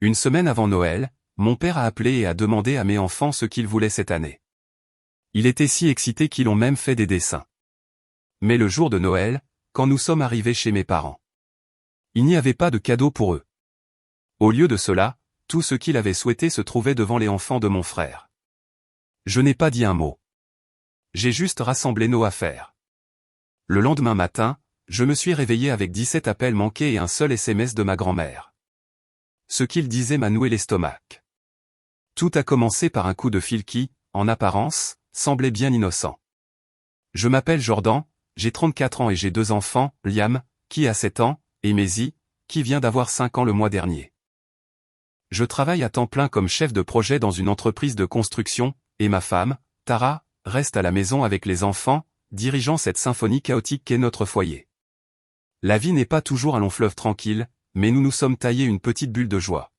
Une semaine avant Noël, mon père a appelé et a demandé à mes enfants ce qu'ils voulaient cette année. Il était si excité qu'ils ont même fait des dessins. Mais le jour de Noël, quand nous sommes arrivés chez mes parents, il n'y avait pas de cadeau pour eux. Au lieu de cela, tout ce qu'il avait souhaité se trouvait devant les enfants de mon frère. Je n'ai pas dit un mot. J'ai juste rassemblé nos affaires. Le lendemain matin, je me suis réveillé avec 17 appels manqués et un seul SMS de ma grand-mère. Ce qu'il disait m'a noué l'estomac. Tout a commencé par un coup de fil qui, en apparence, semblait bien innocent. Je m'appelle Jordan, j'ai 34 ans et j'ai 2 enfants, Liam, qui a 7 ans, et Maisie, qui vient d'avoir 5 ans le mois dernier. Je travaille à temps plein comme chef de projet dans une entreprise de construction, et ma femme, Tara, reste à la maison avec les enfants, dirigeant cette symphonie chaotique qu'est notre foyer. La vie n'est pas toujours un long fleuve tranquille, mais nous nous sommes taillés une petite bulle de joie.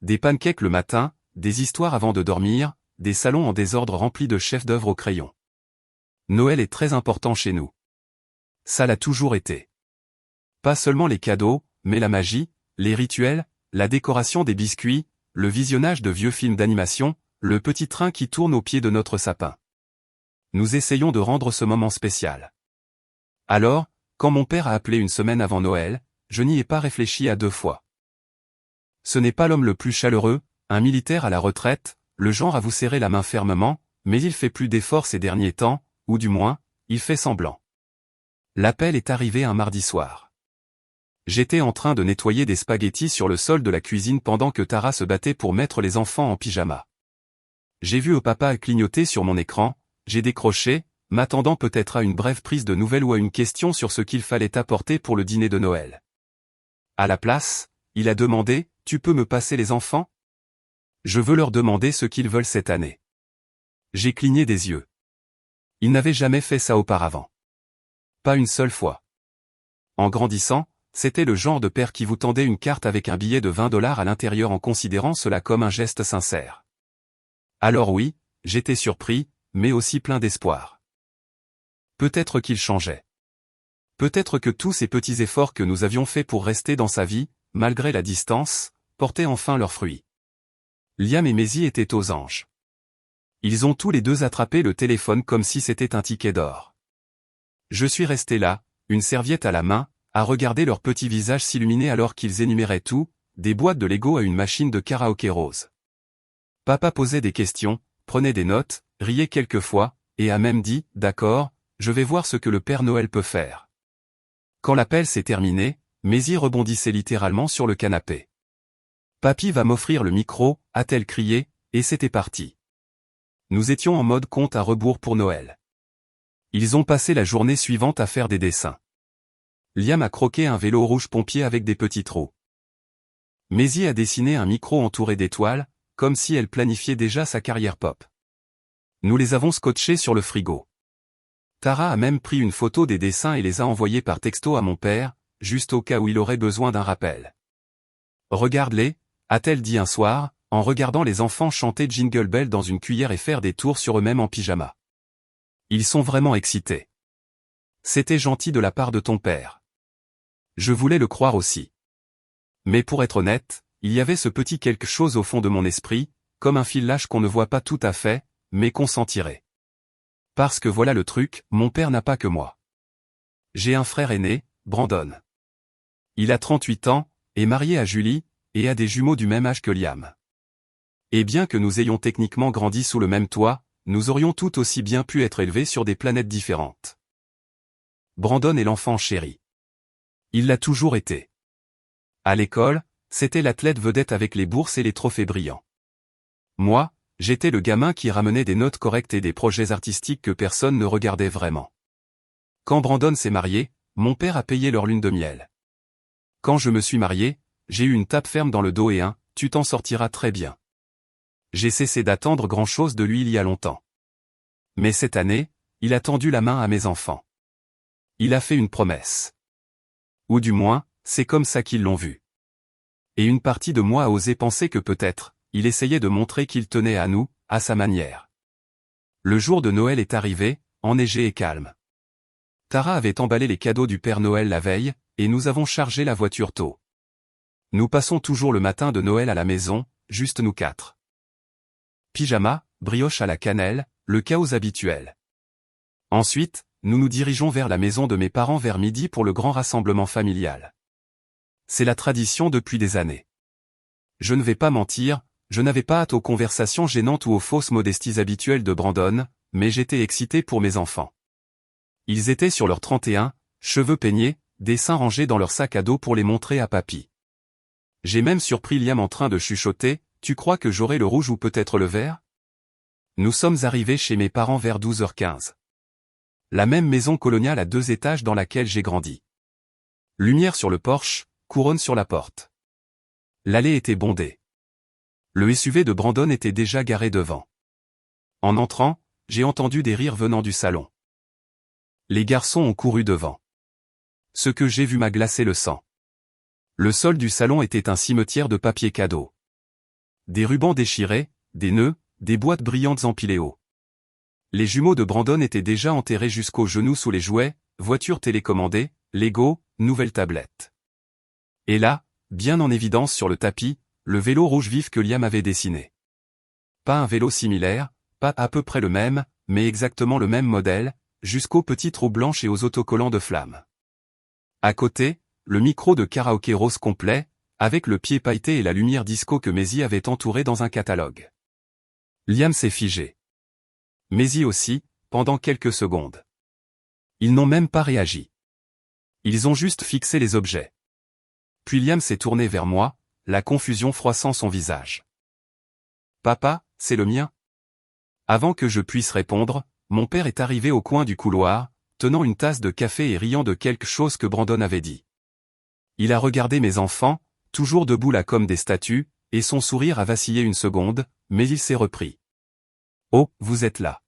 Des pancakes le matin, des histoires avant de dormir, des salons en désordre remplis de chefs-d'œuvre au crayon. Noël est très important chez nous. Ça l'a toujours été. Pas seulement les cadeaux, mais la magie, les rituels, la décoration des biscuits, le visionnage de vieux films d'animation, le petit train qui tourne au pied de notre sapin. Nous essayons de rendre ce moment spécial. Alors, quand mon père a appelé une semaine avant Noël, je n'y ai pas réfléchi à 2 fois. Ce n'est pas l'homme le plus chaleureux, un militaire à la retraite, le genre à vous serrer la main fermement, mais il fait plus d'efforts ces derniers temps, ou du moins, il fait semblant. L'appel est arrivé un mardi soir. J'étais en train de nettoyer des spaghettis sur le sol de la cuisine pendant que Tara se battait pour mettre les enfants en pyjama. J'ai vu au papa clignoter sur mon écran, j'ai décroché, m'attendant peut-être à une brève prise de nouvelles ou à une question sur ce qu'il fallait apporter pour le dîner de Noël. À la place, il a demandé, « Tu peux me passer les enfants ? Je veux leur demander ce qu'ils veulent cette année. » J'ai cligné des yeux. Il n'avait jamais fait ça auparavant. Pas une seule fois. En grandissant, c'était le genre de père qui vous tendait une carte avec un billet de 20 $ à l'intérieur en considérant cela comme un geste sincère. Alors oui, j'étais surpris, mais aussi plein d'espoir. Peut-être qu'il changeait. Peut-être que tous ces petits efforts que nous avions faits pour rester dans sa vie, malgré la distance, portaient enfin leurs fruits. Liam et Maisie étaient aux anges. Ils ont tous les deux attrapé le téléphone comme si c'était un ticket d'or. Je suis resté là, une serviette à la main, à regarder leurs petits visages s'illuminer alors qu'ils énuméraient tout, des boîtes de Lego à une machine de karaoké rose. Papa posait des questions, prenait des notes, riait quelquefois, et a même dit, « D'accord, je vais voir ce que le Père Noël peut faire. » Quand l'appel s'est terminé, Maisie rebondissait littéralement sur le canapé. « Papy va m'offrir le micro », a-t-elle crié, et c'était parti. Nous étions en mode compte à rebours pour Noël. Ils ont passé la journée suivante à faire des dessins. Liam a croqué un vélo rouge pompier avec des petits trous. Maisie a dessiné un micro entouré d'étoiles, comme si elle planifiait déjà sa carrière pop. Nous les avons scotchés sur le frigo. Tara a même pris une photo des dessins et les a envoyés par texto à mon père, juste au cas où il aurait besoin d'un rappel. « Regarde-les », a-t-elle dit un soir, en regardant les enfants chanter Jingle Bell dans une cuillère et faire des tours sur eux-mêmes en pyjama. Ils sont vraiment excités. C'était gentil de la part de ton père. Je voulais le croire aussi. Mais pour être honnête, il y avait ce petit quelque chose au fond de mon esprit, comme un fil lâche qu'on ne voit pas tout à fait, mais qu'on sentirait. Parce que voilà le truc, mon père n'a pas que moi. J'ai un frère aîné, Brandon. Il a 38 ans, est marié à Julie, et a des jumeaux du même âge que Liam. Et bien que nous ayons techniquement grandi sous le même toit, nous aurions tout aussi bien pu être élevés sur des planètes différentes. Brandon est l'enfant chéri. Il l'a toujours été. À l'école, c'était l'athlète vedette avec les bourses et les trophées brillants. Moi, j'étais le gamin qui ramenait des notes correctes et des projets artistiques que personne ne regardait vraiment. Quand Brandon s'est marié, mon père a payé leur lune de miel. Quand je me suis marié, j'ai eu une tape ferme dans le dos et un « tu t'en sortiras très bien ». J'ai cessé d'attendre grand-chose de lui il y a longtemps. Mais cette année, il a tendu la main à mes enfants. Il a fait une promesse. Ou du moins, c'est comme ça qu'ils l'ont vu. Et une partie de moi a osé penser que peut-être, il essayait de montrer qu'il tenait à nous, à sa manière. Le jour de Noël est arrivé, enneigé et calme. Tara avait emballé les cadeaux du Père Noël la veille, et nous avons chargé la voiture tôt. Nous passons toujours le matin de Noël à la maison, juste nous quatre. Pyjama, brioche à la cannelle, le chaos habituel. Ensuite, nous nous dirigeons vers la maison de mes parents vers midi pour le grand rassemblement familial. C'est la tradition depuis des années. Je ne vais pas mentir, je n'avais pas hâte aux conversations gênantes ou aux fausses modesties habituelles de Brandon, mais j'étais excité pour mes enfants. Ils étaient sur leurs 31, cheveux peignés, dessins rangés dans leur sac à dos pour les montrer à papy. J'ai même surpris Liam en train de chuchoter, « Tu crois que j'aurai le rouge ou peut-être le vert ?» Nous sommes arrivés chez mes parents vers 12h15. La même maison coloniale à 2 étages dans laquelle j'ai grandi. Lumière sur le porche, couronne sur la porte. L'allée était bondée. Le SUV de Brandon était déjà garé devant. En entrant, j'ai entendu des rires venant du salon. Les garçons ont couru devant. Ce que j'ai vu m'a glacé le sang. Le sol du salon était un cimetière de papier cadeau. Des rubans déchirés, des nœuds, des boîtes brillantes empilées haut. Les jumeaux de Brandon étaient déjà enterrés jusqu'aux genoux sous les jouets, voitures télécommandées, Lego, nouvelles tablettes. Et là, bien en évidence sur le tapis, le vélo rouge vif que Liam avait dessiné. Pas un vélo similaire, pas à peu près le même, mais exactement le même modèle, jusqu'aux petites roues blanches et aux autocollants de flammes. À côté, le micro de karaoké rose complet, avec le pied pailleté et la lumière disco que Maisie avait entouré dans un catalogue. Liam s'est figé. Maisie aussi, pendant quelques secondes. Ils n'ont même pas réagi. Ils ont juste fixé les objets. Puis Liam s'est tourné vers moi, la confusion froissant son visage. « Papa, c'est le mien ?» Avant que je puisse répondre, mon père est arrivé au coin du couloir, tenant une tasse de café et riant de quelque chose que Brandon avait dit. Il a regardé mes enfants, toujours debout là comme des statues, et son sourire a vacillé une seconde, mais il s'est repris. « Oh, vous êtes là.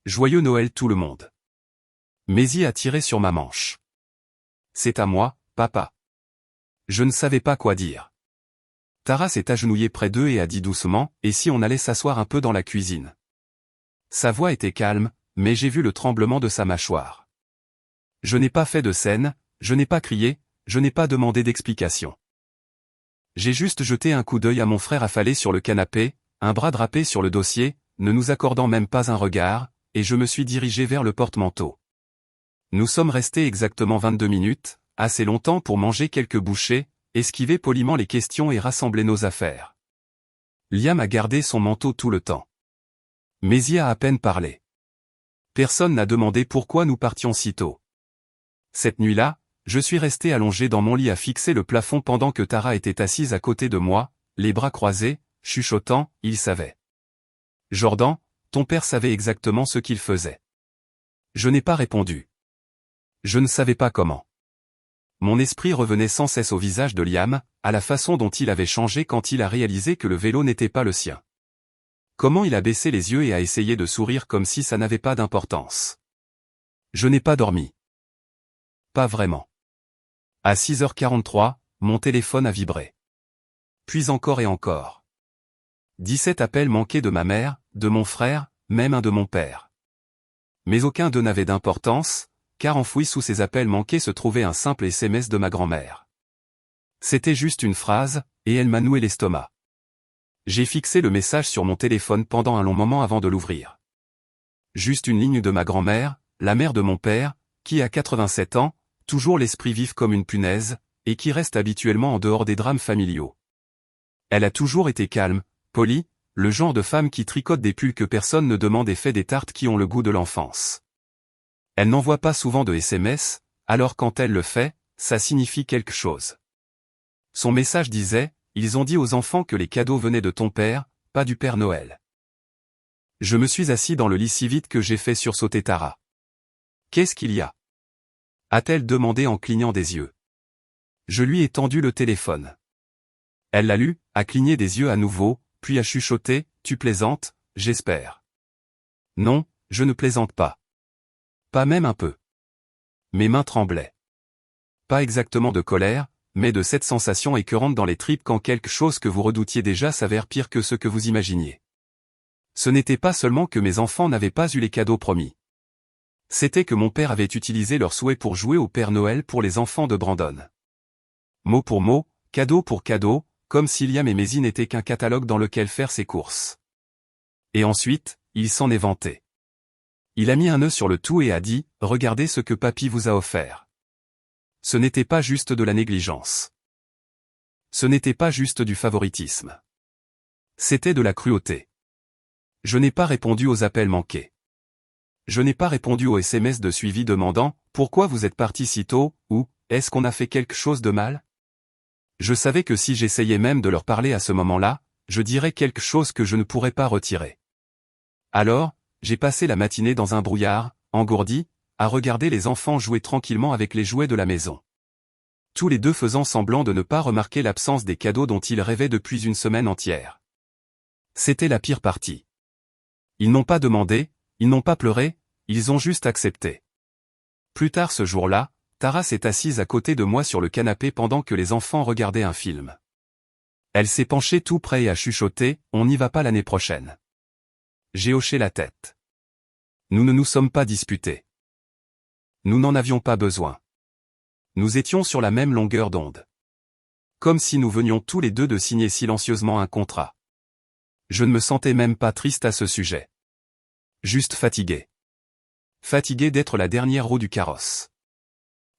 Joyeux Noël tout le monde. » Maisie a tiré sur ma manche. « C'est à moi, papa. » Je ne savais pas quoi dire. Tara s'est agenouillée près d'eux et a dit doucement, « Et si on allait s'asseoir un peu dans la cuisine ?» Sa voix était calme, mais j'ai vu le tremblement de sa mâchoire. Je n'ai pas fait de scène, je n'ai pas crié, je n'ai pas demandé d'explication. J'ai juste jeté un coup d'œil à mon frère affalé sur le canapé, un bras drapé sur le dossier, ne nous accordant même pas un regard, et je me suis dirigé vers le porte-manteau. Nous sommes restés exactement 22 minutes, assez longtemps pour manger quelques bouchées, esquiver poliment les questions et rassembler nos affaires. Liam a gardé son manteau tout le temps. Maisie a à peine parlé. Personne n'a demandé pourquoi nous partions si tôt. Cette nuit-là, je suis resté allongé dans mon lit à fixer le plafond pendant que Tara était assise à côté de moi, les bras croisés, chuchotant, il savait. Jordan, ton père savait exactement ce qu'il faisait. Je n'ai pas répondu. Je ne savais pas comment. Mon esprit revenait sans cesse au visage de Liam, à la façon dont il avait changé quand il a réalisé que le vélo n'était pas le sien. Comment il a baissé les yeux et a essayé de sourire comme si ça n'avait pas d'importance. Je n'ai pas dormi. Pas vraiment. À 6h43, mon téléphone a vibré. Puis encore et encore. 17 appels manqués de ma mère, de mon frère, même un de mon père. Mais aucun d'eux n'avait d'importance, car enfoui sous ces appels manqués se trouvait un simple SMS de ma grand-mère. C'était juste une phrase, et elle m'a noué l'estomac. J'ai fixé le message sur mon téléphone pendant un long moment avant de l'ouvrir. Juste une ligne de ma grand-mère, la mère de mon père, qui a 87 ans, toujours l'esprit vif comme une punaise, et qui reste habituellement en dehors des drames familiaux. Elle a toujours été calme, polie, le genre de femme qui tricote des pulls que personne ne demande et fait des tartes qui ont le goût de l'enfance. Elle n'envoie pas souvent de SMS, alors quand elle le fait, ça signifie quelque chose. Son message disait, « Ils ont dit aux enfants que les cadeaux venaient de ton père, pas du Père Noël. » Je me suis assis dans le lit si vite que j'ai fait sursauter Tara. « Qu'est-ce qu'il y a ?» a-t-elle demandé en clignant des yeux. Je lui ai tendu le téléphone. Elle l'a lu, a cligné des yeux à nouveau, puis a chuchoté, « Tu plaisantes, j'espère. » Non, je ne plaisante pas. Pas même un peu. Mes mains tremblaient. Pas exactement de colère, mais de cette sensation écœurante dans les tripes quand quelque chose que vous redoutiez déjà s'avère pire que ce que vous imaginiez. Ce n'était pas seulement que mes enfants n'avaient pas eu les cadeaux promis. C'était que mon père avait utilisé leurs souhaits pour jouer au Père Noël pour les enfants de Brandon. Mot pour mot, cadeau pour cadeau, comme si Liam et Maisie n'étaient qu'un catalogue dans lequel faire ses courses. Et ensuite, il s'en est vanté. Il a mis un nœud sur le tout et a dit « Regardez ce que papy vous a offert ». Ce n'était pas juste de la négligence. Ce n'était pas juste du favoritisme. C'était de la cruauté. Je n'ai pas répondu aux appels manqués. Je n'ai pas répondu aux SMS de suivi demandant « Pourquoi vous êtes parti si tôt ?» ou « Est-ce qu'on a fait quelque chose de mal ?» Je savais que si j'essayais même de leur parler à ce moment-là, je dirais quelque chose que je ne pourrais pas retirer. Alors, j'ai passé la matinée dans un brouillard, engourdi, à regarder les enfants jouer tranquillement avec les jouets de la maison. Tous les deux faisant semblant de ne pas remarquer l'absence des cadeaux dont ils rêvaient depuis une semaine entière. C'était la pire partie. Ils n'ont pas demandé, ils n'ont pas pleuré, ils ont juste accepté. Plus tard ce jour-là, Tara s'est assise à côté de moi sur le canapé pendant que les enfants regardaient un film. Elle s'est penchée tout près et a chuchoté « On n'y va pas l'année prochaine ». J'ai hoché la tête. Nous ne nous sommes pas disputés. Nous n'en avions pas besoin. Nous étions sur la même longueur d'onde. Comme si nous venions tous les deux de signer silencieusement un contrat. Je ne me sentais même pas triste à ce sujet. Juste fatigué. Fatigué d'être la dernière roue du carrosse.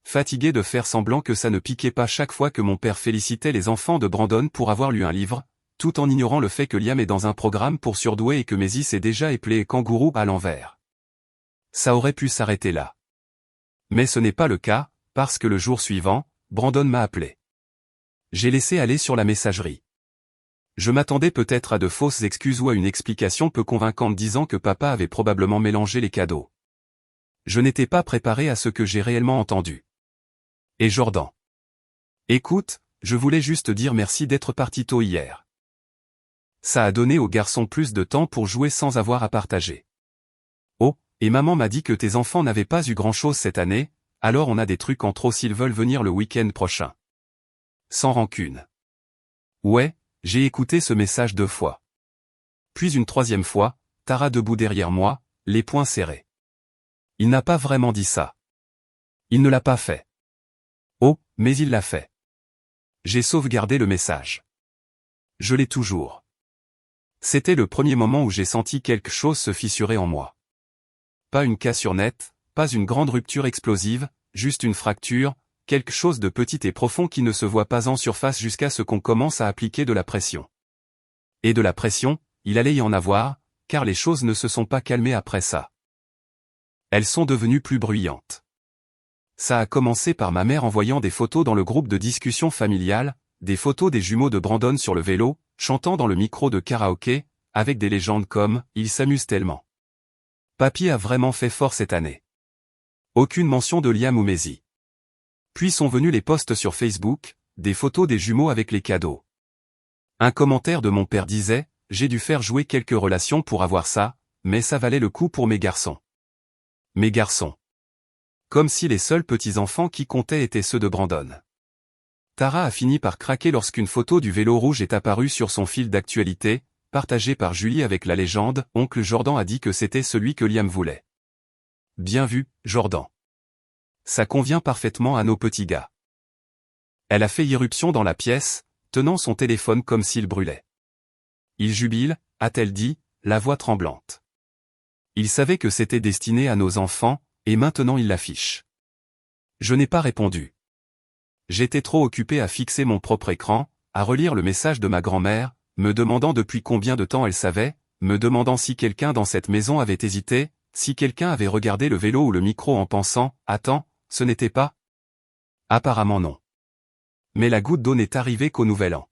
Fatigué de faire semblant que ça ne piquait pas chaque fois que mon père félicitait les enfants de Brandon pour avoir lu un livre, tout en ignorant le fait que Liam est dans un programme pour surdoués et que Maisie s'est déjà éplée kangourou à l'envers. Ça aurait pu s'arrêter là. Mais ce n'est pas le cas, parce que le jour suivant, Brandon m'a appelé. J'ai laissé aller sur la messagerie. Je m'attendais peut-être à de fausses excuses ou à une explication peu convaincante disant que papa avait probablement mélangé les cadeaux. Je n'étais pas préparé à ce que j'ai réellement entendu. Et Jordan. Écoute, je voulais juste dire merci d'être parti tôt hier. Ça a donné aux garçons plus de temps pour jouer sans avoir à partager. Oh, et maman m'a dit que tes enfants n'avaient pas eu grand-chose cette année, alors on a des trucs en trop s'ils veulent venir le week-end prochain. Sans rancune. Ouais, j'ai écouté ce message 2 fois. Puis une 3e fois, Tara debout derrière moi, les poings serrés. Il n'a pas vraiment dit ça. Il ne l'a pas fait. Oh, mais il l'a fait. J'ai sauvegardé le message. Je l'ai toujours. C'était le premier moment où j'ai senti quelque chose se fissurer en moi. Pas une cassure nette, pas une grande rupture explosive, juste une fracture, quelque chose de petit et profond qui ne se voit pas en surface jusqu'à ce qu'on commence à appliquer de la pression. Et de la pression, il allait y en avoir, car les choses ne se sont pas calmées après ça. Elles sont devenues plus bruyantes. Ça a commencé par ma mère envoyant des photos dans le groupe de discussion familiale, des photos des jumeaux de Brandon sur le vélo, chantant dans le micro de karaoké, avec des légendes comme « Ils s'amusent tellement ». Papy a vraiment fait fort cette année. Aucune mention de Liam ou Maisie. Puis sont venus les posts sur Facebook, des photos des jumeaux avec les cadeaux. Un commentaire de mon père disait « J'ai dû faire jouer quelques relations pour avoir ça, mais ça valait le coup pour mes garçons. » Mes garçons. Comme si les seuls petits-enfants qui comptaient étaient ceux de Brandon. Tara a fini par craquer lorsqu'une photo du vélo rouge est apparue sur son fil d'actualité, partagée par Julie avec la légende « Oncle Jordan a dit que c'était celui que Liam voulait. » Bien vu, Jordan. Ça convient parfaitement à nos petits gars. Elle a fait irruption dans la pièce, tenant son téléphone comme s'il brûlait. Il jubile, a-t-elle dit, la voix tremblante. Il savait que c'était destiné à nos enfants, et maintenant il l'affiche. Je n'ai pas répondu. J'étais trop occupé à fixer mon propre écran, à relire le message de ma grand-mère, me demandant depuis combien de temps elle savait, me demandant si quelqu'un dans cette maison avait hésité, si quelqu'un avait regardé le vélo ou le micro en pensant « Attends, ce n'était pas ?» Apparemment non. Mais la goutte d'eau n'est arrivée qu'au Nouvel An.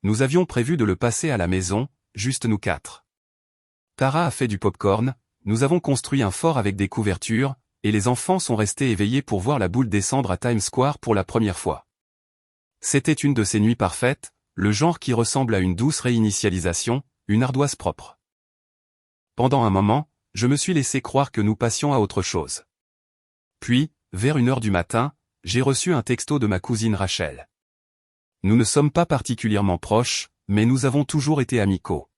Nous avions prévu de le passer à la maison, juste nous 4. Tara a fait du popcorn, nous avons construit un fort avec des couvertures, et les enfants sont restés éveillés pour voir la boule descendre à Times Square pour la première fois. C'était une de ces nuits parfaites, le genre qui ressemble à une douce réinitialisation, une ardoise propre. Pendant un moment, je me suis laissé croire que nous passions à autre chose. Puis, vers 1h du matin, j'ai reçu un texto de ma cousine Rachel. Nous ne sommes pas particulièrement proches, mais nous avons toujours été amicaux.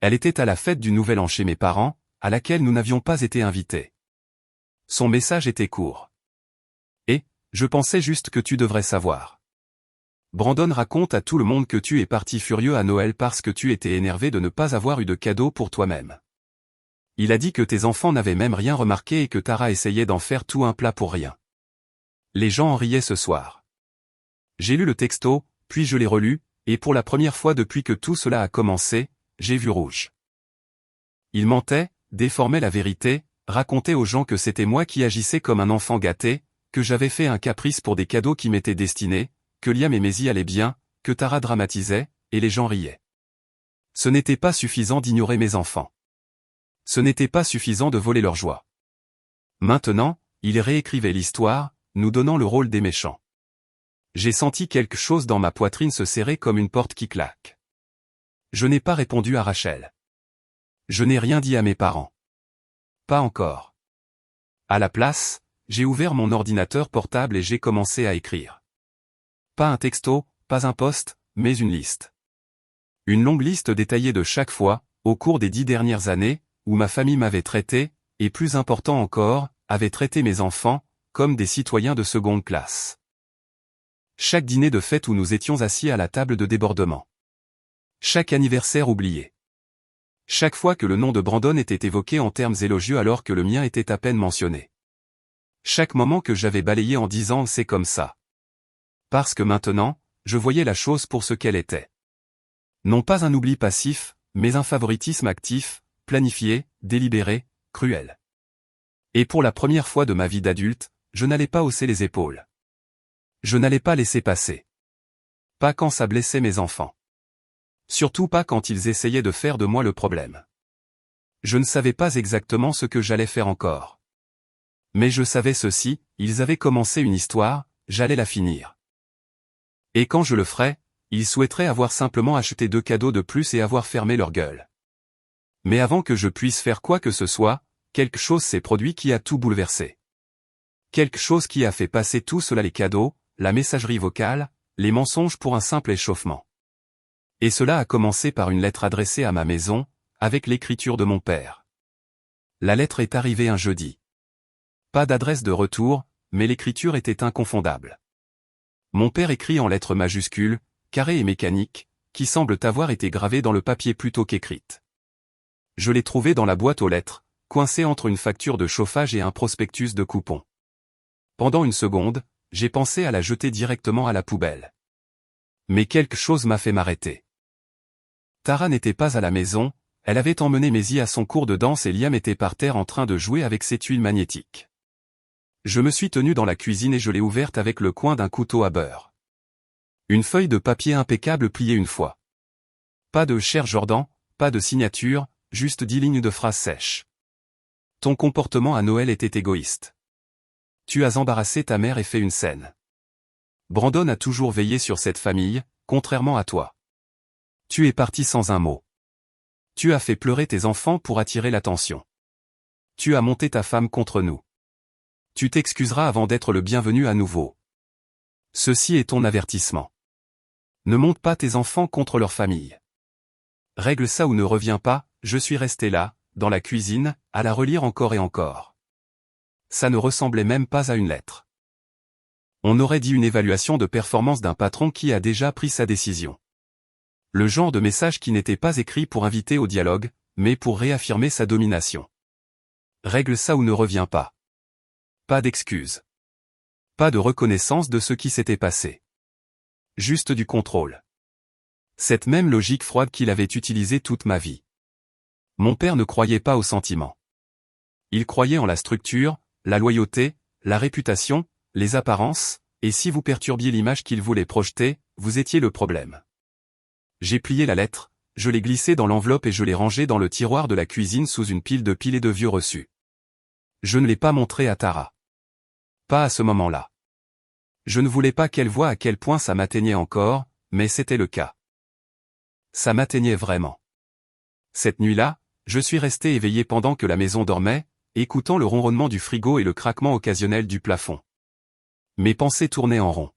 Elle était à la fête du Nouvel An chez mes parents, à laquelle nous n'avions pas été invités. Son message était court. Et, je pensais juste que tu devrais savoir. Brandon raconte à tout le monde que tu es parti furieux à Noël parce que tu étais énervé de ne pas avoir eu de cadeau pour toi-même. Il a dit que tes enfants n'avaient même rien remarqué et que Tara essayait d'en faire tout un plat pour rien. Les gens en riaient ce soir. J'ai lu le texto, puis je l'ai relu, et pour la première fois depuis que tout cela a commencé, j'ai vu rouge. Il mentait, déformait la vérité, racontait aux gens que c'était moi qui agissais comme un enfant gâté, que j'avais fait un caprice pour des cadeaux qui m'étaient destinés, que Liam et Maisie allaient bien, que Tara dramatisait, et les gens riaient. Ce n'était pas suffisant d'ignorer mes enfants. Ce n'était pas suffisant de voler leur joie. Maintenant, il réécrivait l'histoire, nous donnant le rôle des méchants. J'ai senti quelque chose dans ma poitrine se serrer comme une porte qui claque. Je n'ai pas répondu à Rachel. Je n'ai rien dit à mes parents. Pas encore. À la place, j'ai ouvert mon ordinateur portable et j'ai commencé à écrire. Pas un texto, pas un post, mais une liste. Une longue liste détaillée de chaque fois, au cours des 10 dernières années, où ma famille m'avait traité, et plus important encore, avait traité mes enfants, comme des citoyens de seconde classe. Chaque dîner de fête où nous étions assis à la table de débordement. Chaque anniversaire oublié. Chaque fois que le nom de Brandon était évoqué en termes élogieux alors que le mien était à peine mentionné. Chaque moment que j'avais balayé en disant « c'est comme ça ». Parce que maintenant, je voyais la chose pour ce qu'elle était. Non pas un oubli passif, mais un favoritisme actif, planifié, délibéré, cruel. Et pour la première fois de ma vie d'adulte, je n'allais pas hausser les épaules. Je n'allais pas laisser passer. Pas quand ça blessait mes enfants. Surtout pas quand ils essayaient de faire de moi le problème. Je ne savais pas exactement ce que j'allais faire encore. Mais je savais ceci, ils avaient commencé une histoire, j'allais la finir. Et quand je le ferais, ils souhaiteraient avoir simplement acheté 2 cadeaux de plus et avoir fermé leur gueule. Mais avant que je puisse faire quoi que ce soit, quelque chose s'est produit qui a tout bouleversé. Quelque chose qui a fait passer tout cela, les cadeaux, la messagerie vocale, les mensonges pour un simple échauffement. Et cela a commencé par une lettre adressée à ma maison, avec l'écriture de mon père. La lettre est arrivée un jeudi. Pas d'adresse de retour, mais l'écriture était inconfondable. Mon père écrit en lettres majuscules, carrées et mécaniques, qui semblent avoir été gravées dans le papier plutôt qu'écrites. Je l'ai trouvée dans la boîte aux lettres, coincée entre une facture de chauffage et un prospectus de coupons. Pendant une seconde, j'ai pensé à la jeter directement à la poubelle. Mais quelque chose m'a fait m'arrêter. Tara n'était pas à la maison, elle avait emmené Maisie à son cours de danse et Liam était par terre en train de jouer avec ses tuiles magnétiques. Je me suis tenu dans la cuisine et je l'ai ouverte avec le coin d'un couteau à beurre. Une feuille de papier impeccable pliée une fois. Pas de « cher Jordan », pas de signature, juste 10 lignes de phrases sèches. Ton comportement à Noël était égoïste. Tu as embarrassé ta mère et fait une scène. Brandon a toujours veillé sur cette famille, contrairement à toi. Tu es parti sans un mot. Tu as fait pleurer tes enfants pour attirer l'attention. Tu as monté ta femme contre nous. Tu t'excuseras avant d'être le bienvenu à nouveau. Ceci est ton avertissement. Ne monte pas tes enfants contre leur famille. Règle ça ou ne reviens pas, je suis resté là, dans la cuisine, à la relire encore et encore. Ça ne ressemblait même pas à une lettre. On aurait dit une évaluation de performance d'un patron qui a déjà pris sa décision. Le genre de message qui n'était pas écrit pour inviter au dialogue, mais pour réaffirmer sa domination. Règle ça ou ne reviens pas. Pas d'excuses. Pas de reconnaissance de ce qui s'était passé. Juste du contrôle. Cette même logique froide qu'il avait utilisée toute ma vie. Mon père ne croyait pas aux sentiments. Il croyait en la structure, la loyauté, la réputation, les apparences, et si vous perturbiez l'image qu'il voulait projeter, vous étiez le problème. J'ai plié la lettre, je l'ai glissée dans l'enveloppe et je l'ai rangée dans le tiroir de la cuisine sous une pile de pilés de vieux reçus. Je ne l'ai pas montré à Tara. Pas à ce moment-là. Je ne voulais pas qu'elle voie à quel point ça m'atteignait encore, mais c'était le cas. Ça m'atteignait vraiment. Cette nuit-là, je suis resté éveillé pendant que la maison dormait, écoutant le ronronnement du frigo et le craquement occasionnel du plafond. Mes pensées tournaient en rond.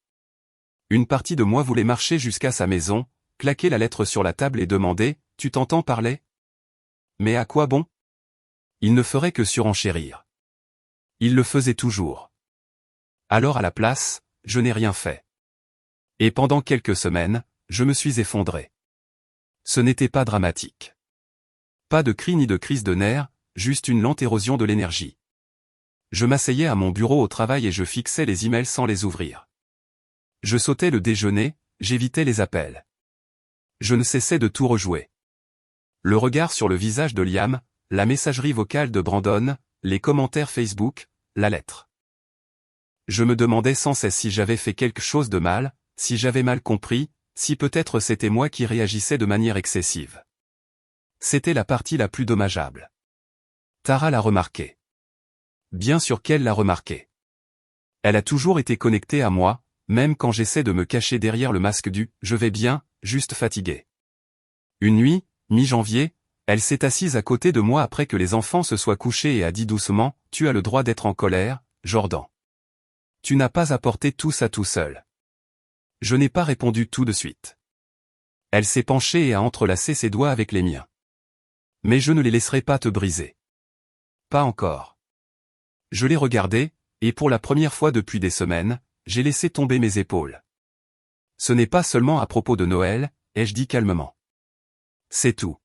Une partie de moi voulait marcher jusqu'à sa maison, claquer la lettre sur la table et demander « Tu t'entends parler ?» Mais à quoi bon? Il ne ferait que surenchérir. Il le faisait toujours. Alors à la place, je n'ai rien fait. Et pendant quelques semaines, je me suis effondré. Ce n'était pas dramatique. Pas de cri ni de crise de nerfs, juste une lente érosion de l'énergie. Je m'asseyais à mon bureau au travail et je fixais les emails sans les ouvrir. Je sautais le déjeuner, j'évitais les appels. Je ne cessais de tout rejouer. Le regard sur le visage de Liam, la messagerie vocale de Brandon, les commentaires Facebook, la lettre. Je me demandais sans cesse si j'avais fait quelque chose de mal, si j'avais mal compris, si peut-être c'était moi qui réagissais de manière excessive. C'était la partie la plus dommageable. Tara l'a remarqué. Bien sûr qu'elle l'a remarqué. Elle a toujours été connectée à moi, même quand j'essaie de me cacher derrière le masque du « je vais bien, juste fatigué ». Une nuit, mi-janvier, elle s'est assise à côté de moi après que les enfants se soient couchés et a dit doucement « Tu as le droit d'être en colère, Jordan. Tu n'as pas apporté tout ça tout seul. » Je n'ai pas répondu tout de suite. Elle s'est penchée et a entrelacé ses doigts avec les miens. Mais je ne les laisserai pas te briser. Pas encore. Je l'ai regardée, et pour la première fois depuis des semaines, j'ai laissé tomber mes épaules. Ce n'est pas seulement à propos de Noël, ai-je dit calmement. C'est tout.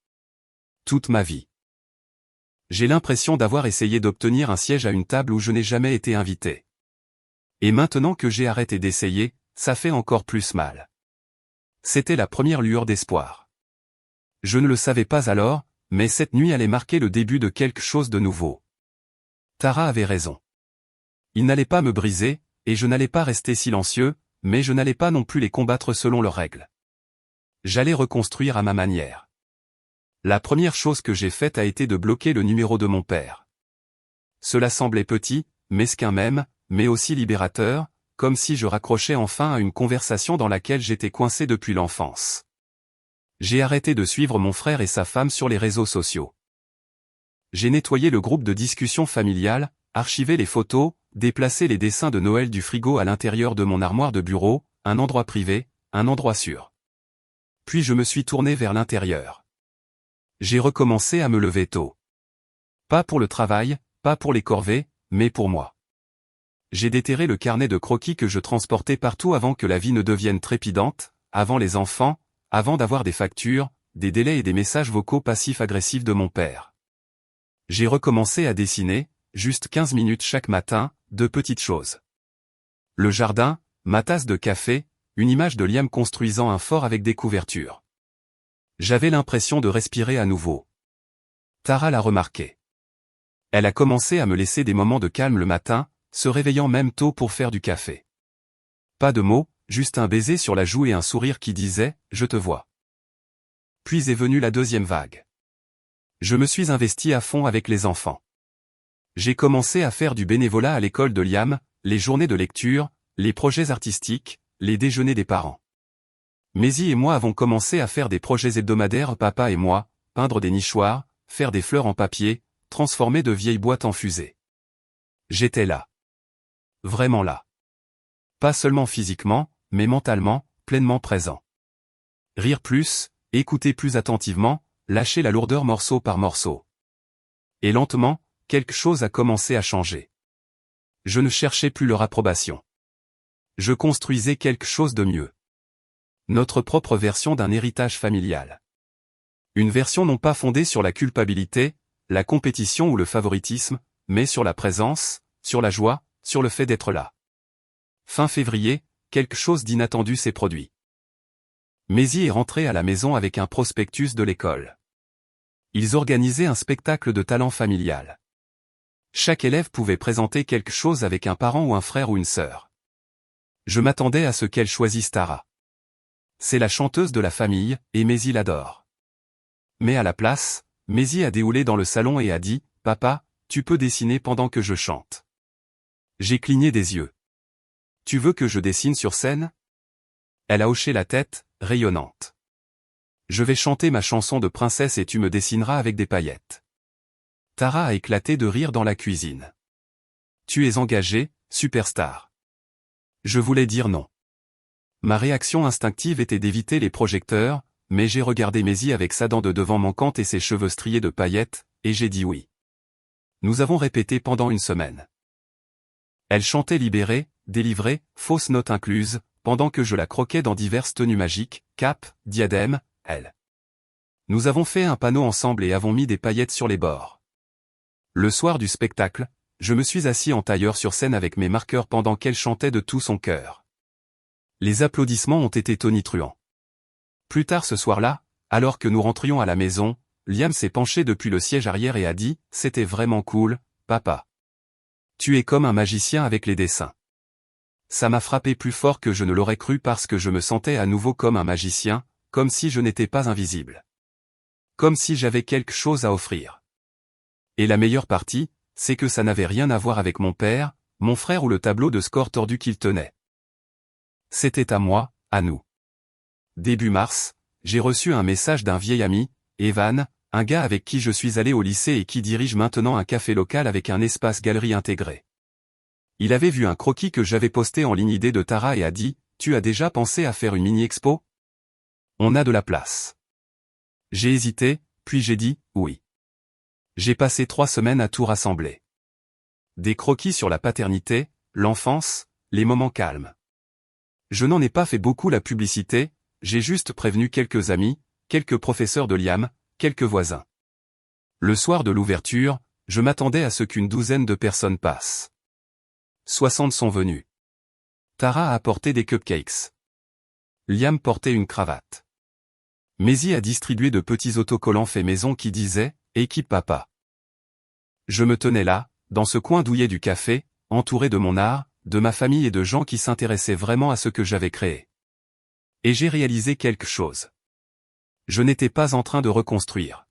Toute ma vie. J'ai l'impression d'avoir essayé d'obtenir un siège à une table où je n'ai jamais été invité. Et maintenant que j'ai arrêté d'essayer, ça fait encore plus mal. C'était la première lueur d'espoir. Je ne le savais pas alors, mais cette nuit allait marquer le début de quelque chose de nouveau. Tara avait raison. Il n'allait pas me briser, et je n'allais pas rester silencieux, mais je n'allais pas non plus les combattre selon leurs règles. J'allais reconstruire à ma manière. La première chose que j'ai faite a été de bloquer le numéro de mon père. Cela semblait petit, mesquin même, mais aussi libérateur, comme si je raccrochais enfin à une conversation dans laquelle j'étais coincé depuis l'enfance. J'ai arrêté de suivre mon frère et sa femme sur les réseaux sociaux. J'ai nettoyé le groupe de discussion familiale, archivé les photos, déplacé les dessins de Noël du frigo à l'intérieur de mon armoire de bureau, un endroit privé, un endroit sûr. Puis je me suis tourné vers l'intérieur. J'ai recommencé à me lever tôt. Pas pour le travail, pas pour les corvées, mais pour moi. J'ai déterré le carnet de croquis que je transportais partout avant que la vie ne devienne trépidante, avant les enfants, avant d'avoir des factures, des délais et des messages vocaux passifs-agressifs de mon père. J'ai recommencé à dessiner, juste 15 minutes chaque matin, de petites choses. Le jardin, ma tasse de café, une image de Liam construisant un fort avec des couvertures. J'avais l'impression de respirer à nouveau. Tara l'a remarqué. Elle a commencé à me laisser des moments de calme le matin, se réveillant même tôt pour faire du café. Pas de mots, juste un baiser sur la joue et un sourire qui disait « Je te vois ». Puis est venue la deuxième vague. Je me suis investi à fond avec les enfants. J'ai commencé à faire du bénévolat à l'école de Liam, les journées de lecture, les projets artistiques, les déjeuners des parents. Maisy et moi avons commencé à faire des projets hebdomadaires papa et moi, peindre des nichoirs, faire des fleurs en papier, transformer de vieilles boîtes en fusées. J'étais là. Vraiment là. Pas seulement physiquement, mais mentalement, pleinement présent. Rire plus, écouter plus attentivement, lâcher la lourdeur morceau par morceau. Et lentement, quelque chose a commencé à changer. Je ne cherchais plus leur approbation. Je construisais quelque chose de mieux. Notre propre version d'un héritage familial. Une version non pas fondée sur la culpabilité, la compétition ou le favoritisme, mais sur la présence, sur la joie, sur le fait d'être là. Fin février, quelque chose d'inattendu s'est produit. Maisy est rentrée à la maison avec un prospectus de l'école. Ils organisaient un spectacle de talent familial. Chaque élève pouvait présenter quelque chose avec un parent ou un frère ou une sœur. Je m'attendais à ce qu'elle choisisse Tara. C'est la chanteuse de la famille, et Maisy l'adore. Mais à la place, Maisy a déhoulé dans le salon et a dit « Papa, tu peux dessiner pendant que je chante. » J'ai cligné des yeux. « Tu veux que je dessine sur scène ?» Elle a hoché la tête, rayonnante. « Je vais chanter ma chanson de princesse et tu me dessineras avec des paillettes. » Tara a éclaté de rire dans la cuisine. « Tu es engagée, superstar. » Je voulais dire non. Ma réaction instinctive était d'éviter les projecteurs, mais j'ai regardé Maisy avec sa dent de devant manquante et ses cheveux striés de paillettes, et j'ai dit oui. Nous avons répété pendant une semaine. Elle chantait libérée, délivrée, fausse note incluse, pendant que je la croquais dans diverses tenues magiques, cap, diadème, elle. Nous avons fait un panneau ensemble et avons mis des paillettes sur les bords. Le soir du spectacle, je me suis assis en tailleur sur scène avec mes marqueurs pendant qu'elle chantait de tout son cœur. Les applaudissements ont été tonitruants. Plus tard ce soir-là, alors que nous rentrions à la maison, Liam s'est penché depuis le siège arrière et a dit « C'était vraiment cool, papa. Tu es comme un magicien avec les dessins. » Ça m'a frappé plus fort que je ne l'aurais cru parce que je me sentais à nouveau comme un magicien, comme si je n'étais pas invisible. Comme si j'avais quelque chose à offrir. Et la meilleure partie, c'est que ça n'avait rien à voir avec mon père, mon frère ou le tableau de score tordu qu'il tenait. C'était à moi, à nous. Début mars, j'ai reçu un message d'un vieil ami, Evan, un gars avec qui je suis allé au lycée et qui dirige maintenant un café local avec un espace galerie intégré. Il avait vu un croquis que j'avais posté en ligne idée de Tara et a dit « Tu as déjà pensé à faire une mini-expo ? On a de la place. » J'ai hésité, puis j'ai dit « Oui. » J'ai passé 3 semaines à tout rassembler. Des croquis sur la paternité, l'enfance, les moments calmes. Je n'en ai pas fait beaucoup la publicité, j'ai juste prévenu quelques amis, quelques professeurs de Liam, quelques voisins. Le soir de l'ouverture, je m'attendais à ce qu'une douzaine de personnes passent. 60 sont venus. Tara a apporté des cupcakes. Liam portait une cravate. Maisie a distribué de petits autocollants faits maison qui disaient « Équipe papa ». Je me tenais là, dans ce coin douillet du café, entouré de mon art, de ma famille et de gens qui s'intéressaient vraiment à ce que j'avais créé. Et j'ai réalisé quelque chose. Je n'étais pas en train de reconstruire.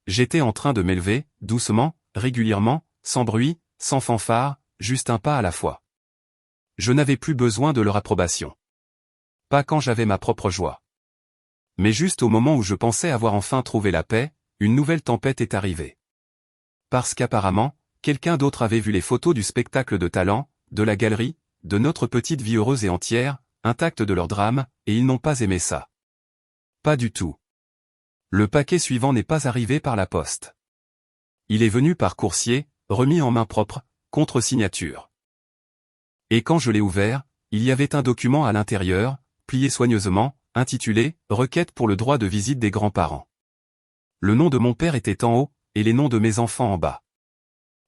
J'étais en train de m'élever, doucement, régulièrement, sans bruit, sans fanfare, juste un pas à la fois. Je n'avais plus besoin de leur approbation. Pas quand j'avais ma propre joie. Mais juste au moment où je pensais avoir enfin trouvé la paix, une nouvelle tempête est arrivée. Parce qu'apparemment, quelqu'un d'autre avait vu les photos du spectacle de talent, de la galerie, de notre petite vie heureuse et entière, intacte de leur drame, et ils n'ont pas aimé ça. Pas du tout. Le paquet suivant n'est pas arrivé par la poste. Il est venu par coursier, remis en main propre, contre signature. Et quand je l'ai ouvert, il y avait un document à l'intérieur, plié soigneusement, intitulé « Requête pour le droit de visite des grands-parents ». Le nom de mon père était en haut, et les noms de mes enfants en bas.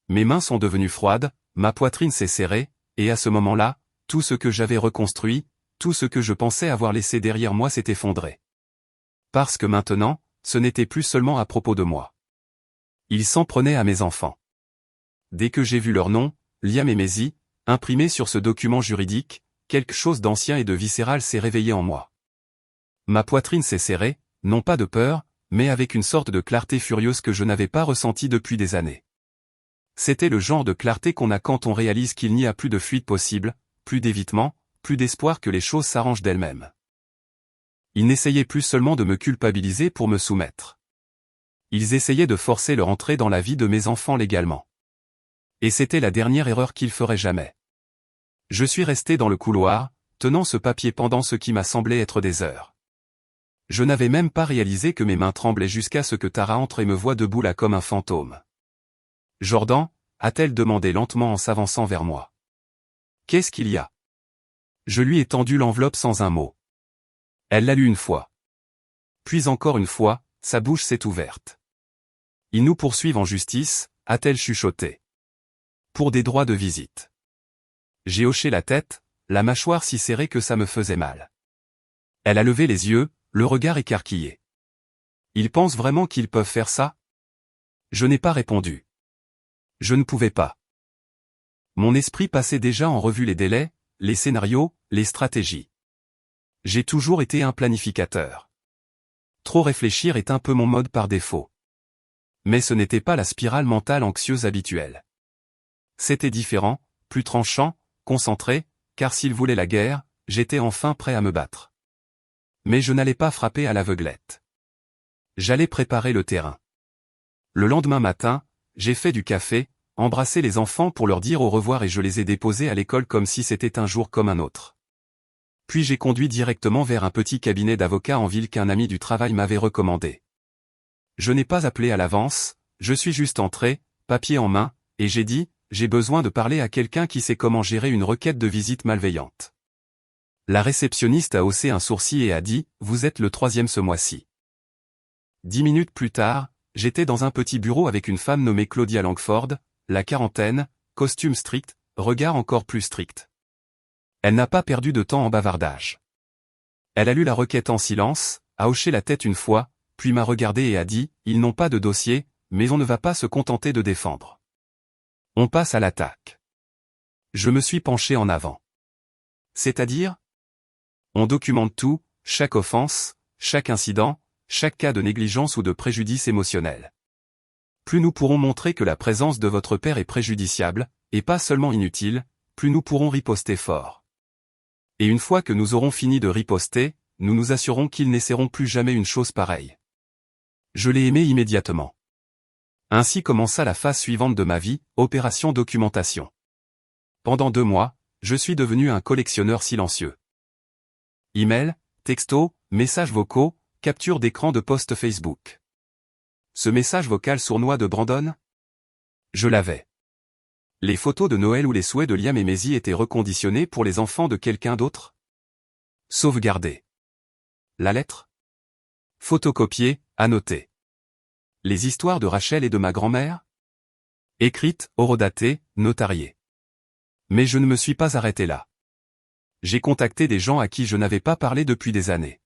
Mes mains sont devenues froides, ma poitrine s'est serrée, et à ce moment-là, tout ce que j'avais reconstruit, tout ce que je pensais avoir laissé derrière moi s'est effondré. Parce que maintenant, ce n'était plus seulement à propos de moi. Il s'en prenait à mes enfants. Dès que j'ai vu leur nom, Liam et Maisie, imprimés sur ce document juridique, quelque chose d'ancien et de viscéral s'est réveillé en moi. Ma poitrine s'est serrée, non pas de peur, mais avec une sorte de clarté furieuse que je n'avais pas ressentie depuis des années. C'était le genre de clarté qu'on a quand on réalise qu'il n'y a plus de fuite possible, plus d'évitement, plus d'espoir que les choses s'arrangent d'elles-mêmes. Ils n'essayaient plus seulement de me culpabiliser pour me soumettre. Ils essayaient de forcer leur entrée dans la vie de mes enfants légalement. Et c'était la dernière erreur qu'ils feraient jamais. Je suis resté dans le couloir, tenant ce papier pendant ce qui m'a semblé être des heures. Je n'avais même pas réalisé que mes mains tremblaient jusqu'à ce que Tara entre et me voie debout là comme un fantôme. « Jordan » a-t-elle demandé lentement en s'avançant vers moi. « Qu'est-ce qu'il y a » Je lui ai tendu l'enveloppe sans un mot. Elle l'a lu une fois. Puis encore une fois, sa bouche s'est ouverte. « Ils nous poursuivent en justice » a-t-elle chuchoté. « Pour des droits de visite. » J'ai hoché la tête, la mâchoire si serrée que ça me faisait mal. Elle a levé les yeux, le regard écarquillé. « Ils pensent vraiment qu'ils peuvent faire ça ?» Je n'ai pas répondu. Je ne pouvais pas. Mon esprit passait déjà en revue les délais, les scénarios, les stratégies. J'ai toujours été un planificateur. Trop réfléchir est un peu mon mode par défaut. Mais ce n'était pas la spirale mentale anxieuse habituelle. C'était différent, plus tranchant, concentré, car s'ils voulaient la guerre, j'étais enfin prêt à me battre. Mais je n'allais pas frapper à l'aveuglette. J'allais préparer le terrain. Le lendemain matin, j'ai fait du café, embrassé les enfants pour leur dire au revoir et je les ai déposés à l'école comme si c'était un jour comme un autre. Puis j'ai conduit directement vers un petit cabinet d'avocats en ville qu'un ami du travail m'avait recommandé. Je n'ai pas appelé à l'avance, je suis juste entré, papier en main, et j'ai dit, j'ai besoin de parler à quelqu'un qui sait comment gérer une requête de visite malveillante. La réceptionniste a haussé un sourcil et a dit « Vous êtes le 3e ce mois-ci ». 10 minutes plus tard, j'étais dans un petit bureau avec une femme nommée Claudia Langford, la quarantaine, costume strict, regard encore plus strict. Elle n'a pas perdu de temps en bavardage. Elle a lu la requête en silence, a hoché la tête une fois, puis m'a regardé et a dit « Ils n'ont pas de dossier, mais on ne va pas se contenter de défendre. On passe à l'attaque. » Je me suis penché en avant. C'est-à-dire ? On documente tout, chaque offense, chaque incident, chaque cas de négligence ou de préjudice émotionnel. Plus nous pourrons montrer que la présence de votre père est préjudiciable, et pas seulement inutile, plus nous pourrons riposter fort. Et une fois que nous aurons fini de riposter, nous nous assurons qu'ils n'essaieront plus jamais une chose pareille. Je l'ai aimé immédiatement. Ainsi commença la phase suivante de ma vie, opération documentation. Pendant 2 mois, je suis devenu un collectionneur silencieux. Email, texto, messages vocaux, capture d'écran de post Facebook. Ce message vocal sournois de Brandon ? Je l'avais. Les photos de Noël ou les souhaits de Liam et Maisie étaient reconditionnés pour les enfants de quelqu'un d'autre ? Sauvegardé. La lettre ? Photocopiée, annotée. Les histoires de Rachel et de ma grand-mère ? Écrites, horodatées, notariées. Mais je ne me suis pas arrêté là. J'ai contacté des gens à qui je n'avais pas parlé depuis des années.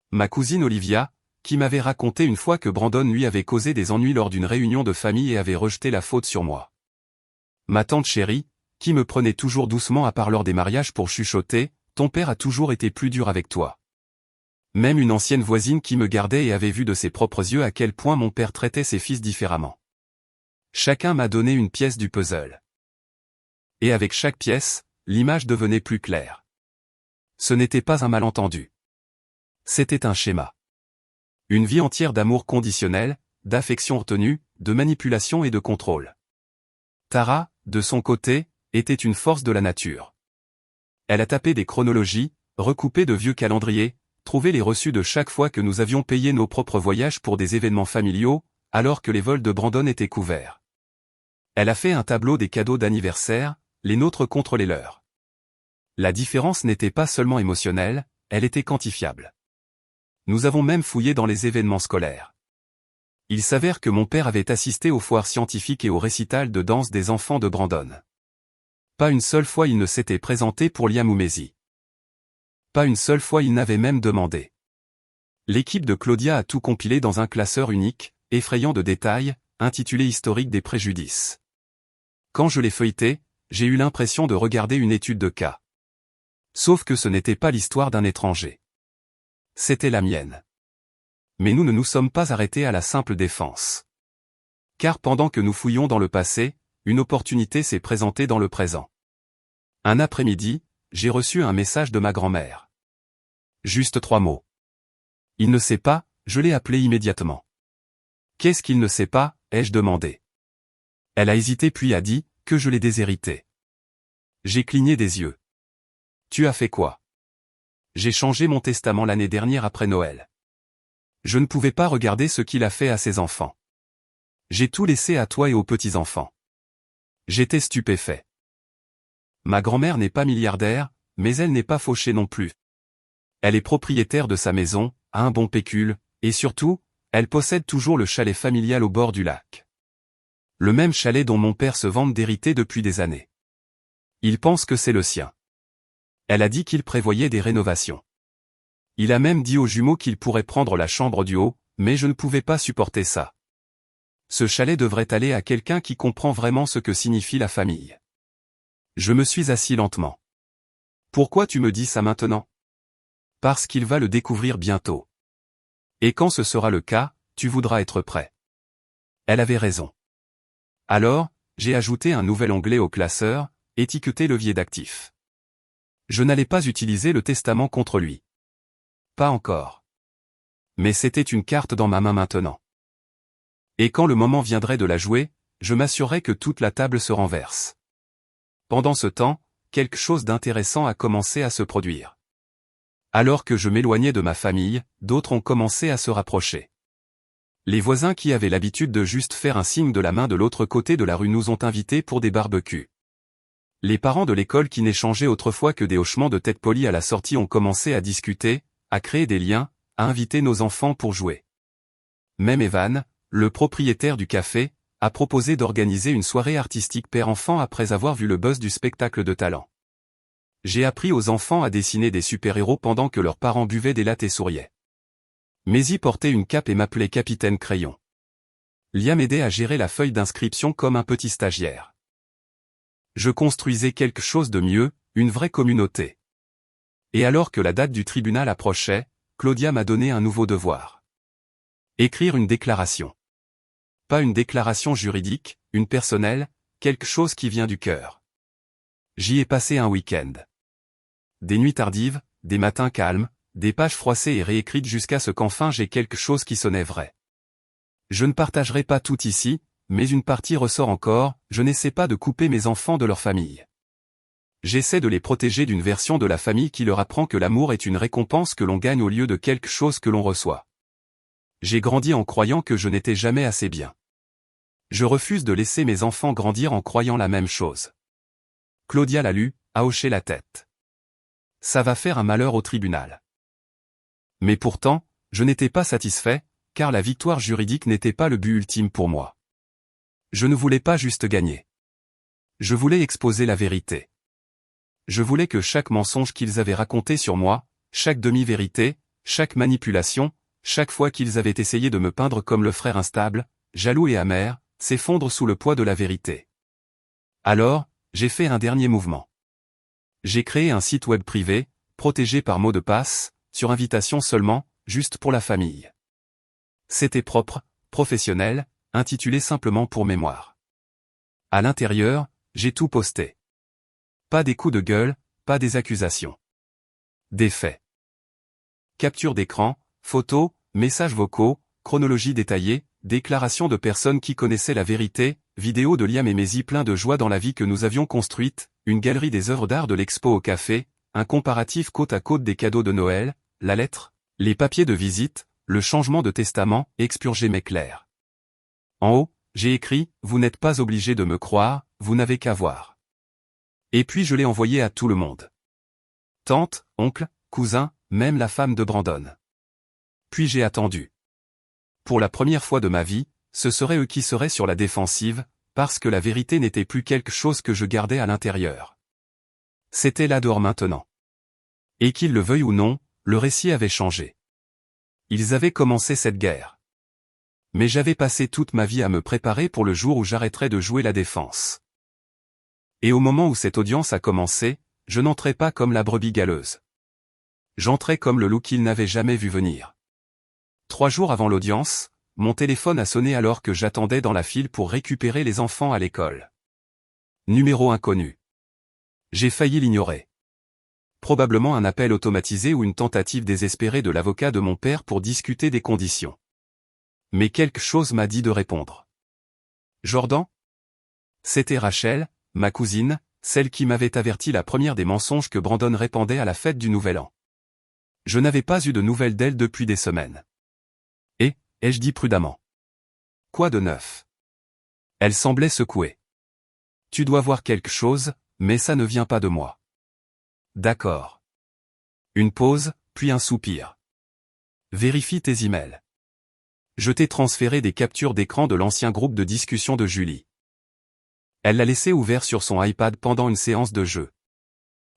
Ma cousine Olivia, qui m'avait raconté une fois que Brandon lui avait causé des ennuis lors d'une réunion de famille et avait rejeté la faute sur moi. Ma tante chérie, qui me prenait toujours doucement à part lors des mariages pour chuchoter, « Ton père a toujours été plus dur avec toi. » Même une ancienne voisine qui me gardait et avait vu de ses propres yeux à quel point mon père traitait ses fils différemment. Chacun m'a donné une pièce du puzzle. Et avec chaque pièce, l'image devenait plus claire. Ce n'était pas un malentendu. C'était un schéma. Une vie entière d'amour conditionnel, d'affection retenue, de manipulation et de contrôle. Tara, de son côté, était une force de la nature. Elle a tapé des chronologies, recoupé de vieux calendriers, trouvé les reçus de chaque fois que nous avions payé nos propres voyages pour des événements familiaux, alors que les vols de Brandon étaient couverts. Elle a fait un tableau des cadeaux d'anniversaire, les nôtres contre les leurs. La différence n'était pas seulement émotionnelle, elle était quantifiable. Nous avons même fouillé dans les événements scolaires. Il s'avère que mon père avait assisté aux foires scientifiques et au récital de danse des enfants de Brandon. Pas une seule fois il ne s'était présenté pour Liam ou Maisie. Pas une seule fois il n'avait même demandé. L'équipe de Claudia a tout compilé dans un classeur unique, effrayant de détails, intitulé Historique des préjudices. Quand je l'ai feuilleté, j'ai eu l'impression de regarder une étude de cas. Sauf que ce n'était pas l'histoire d'un étranger. C'était la mienne. Mais nous ne nous sommes pas arrêtés à la simple défense. Car pendant que nous fouillions dans le passé, une opportunité s'est présentée dans le présent. Un après-midi, j'ai reçu un message de ma grand-mère. Juste 3 mots. Il ne sait pas, je l'ai appelé immédiatement. Qu'est-ce qu'il ne sait pas, ai-je demandé. Elle a hésité puis a dit, que je l'ai déshérité. J'ai cligné des yeux. Tu as fait quoi? J'ai changé mon testament l'année dernière après Noël. Je ne pouvais pas regarder ce qu'il a fait à ses enfants. J'ai tout laissé à toi et aux petits-enfants. J'étais stupéfait. Ma grand-mère n'est pas milliardaire, mais elle n'est pas fauchée non plus. Elle est propriétaire de sa maison, a un bon pécule, et surtout, elle possède toujours le chalet familial au bord du lac. Le même chalet dont mon père se vante d'hériter depuis des années. Il pense que c'est le sien. Elle a dit qu'il prévoyait des rénovations. Il a même dit aux jumeaux qu'il pourrait prendre la chambre du haut, mais je ne pouvais pas supporter ça. Ce chalet devrait aller à quelqu'un qui comprend vraiment ce que signifie la famille. Je me suis assis lentement. Pourquoi tu me dis ça maintenant? Parce qu'il va le découvrir bientôt. Et quand ce sera le cas, tu voudras être prêt. Elle avait raison. Alors, j'ai ajouté un nouvel onglet au classeur, étiqueté levier d'actifs. Je n'allais pas utiliser le testament contre lui. Pas encore. Mais c'était une carte dans ma main maintenant. Et quand le moment viendrait de la jouer, je m'assurerais que toute la table se renverse. Pendant ce temps, quelque chose d'intéressant a commencé à se produire. Alors que je m'éloignais de ma famille, d'autres ont commencé à se rapprocher. Les voisins qui avaient l'habitude de juste faire un signe de la main de l'autre côté de la rue nous ont invités pour des barbecues. Les parents de l'école qui n'échangeaient autrefois que des hochements de tête polis à la sortie ont commencé à discuter, à créer des liens, à inviter nos enfants pour jouer. Même Evan, le propriétaire du café, a proposé d'organiser une soirée artistique père-enfant après avoir vu le buzz du spectacle de talent. J'ai appris aux enfants à dessiner des super-héros pendant que leurs parents buvaient des lattes et souriaient. Maisy portait une cape et m'appelait Capitaine Crayon. Liam m'aidait à gérer la feuille d'inscription comme un petit stagiaire. Je construisais quelque chose de mieux, une vraie communauté. Et alors que la date du tribunal approchait, Claudia m'a donné un nouveau devoir. Écrire une déclaration. Pas une déclaration juridique, une personnelle, quelque chose qui vient du cœur. J'y ai passé un week-end. Des nuits tardives, des matins calmes, des pages froissées et réécrites jusqu'à ce qu'enfin j'ai quelque chose qui sonnait vrai. Je ne partagerai pas tout ici, mais une partie ressort encore, je n'essaie pas de couper mes enfants de leur famille. J'essaie de les protéger d'une version de la famille qui leur apprend que l'amour est une récompense que l'on gagne au lieu de quelque chose que l'on reçoit. J'ai grandi en croyant que je n'étais jamais assez bien. Je refuse de laisser mes enfants grandir en croyant la même chose. Claudia l'a lu, a hoché la tête. Ça va faire un malheur au tribunal. Mais pourtant, je n'étais pas satisfait, car la victoire juridique n'était pas le but ultime pour moi. Je ne voulais pas juste gagner. Je voulais exposer la vérité. Je voulais que chaque mensonge qu'ils avaient raconté sur moi, chaque demi-vérité, chaque manipulation, chaque fois qu'ils avaient essayé de me peindre comme le frère instable, jaloux et amer, s'effondre sous le poids de la vérité. Alors, j'ai fait un dernier mouvement. J'ai créé un site web privé, protégé par mot de passe, sur invitation seulement, juste pour la famille. C'était propre, professionnel, intitulé simplement pour mémoire. À l'intérieur, j'ai tout posté. Pas des coups de gueule, pas des accusations. Des faits. Capture d'écran, photos, messages vocaux, chronologie détaillée, déclarations de personnes qui connaissaient la vérité, vidéos de Liam et Maisy plein de joie dans la vie que nous avions construite, une galerie des œuvres d'art de l'expo au café, un comparatif côte à côte des cadeaux de Noël, la lettre, les papiers de visite, le changement de testament, expurger mes clercs. En haut, j'ai écrit « Vous n'êtes pas obligé de me croire, vous n'avez qu'à voir ». Et puis je l'ai envoyé à tout le monde. Tante, oncle, cousin, même la femme de Brandon. Puis j'ai attendu. Pour la première fois de ma vie, ce seraient eux qui seraient sur la défensive, parce que la vérité n'était plus quelque chose que je gardais à l'intérieur. C'était là dehors maintenant. Et qu'ils le veuillent ou non, le récit avait changé. Ils avaient commencé cette guerre. Mais j'avais passé toute ma vie à me préparer pour le jour où j'arrêterais de jouer la défense. Et au moment où cette audience a commencé, je n'entrais pas comme la brebis galeuse. J'entrais comme le loup qu'ils n'avaient jamais vu venir. 3 jours avant l'audience, mon téléphone a sonné alors que j'attendais dans la file pour récupérer les enfants à l'école. Numéro inconnu. J'ai failli l'ignorer. Probablement un appel automatisé ou une tentative désespérée de l'avocat de mon père pour discuter des conditions. Mais quelque chose m'a dit de répondre. Jordan ? C'était Rachel, ma cousine, celle qui m'avait averti la première des mensonges que Brandon répandait à la fête du Nouvel An. Je n'avais pas eu de nouvelles d'elle depuis des semaines. Et, ai-je dit prudemment. Quoi de neuf ? Elle semblait secouée. Tu dois voir quelque chose, mais ça ne vient pas de moi. D'accord. Une pause, puis un soupir. Vérifie tes emails. Je t'ai transféré des captures d'écran de l'ancien groupe de discussion de Julie. Elle l'a laissé ouvert sur son iPad pendant une séance de jeu.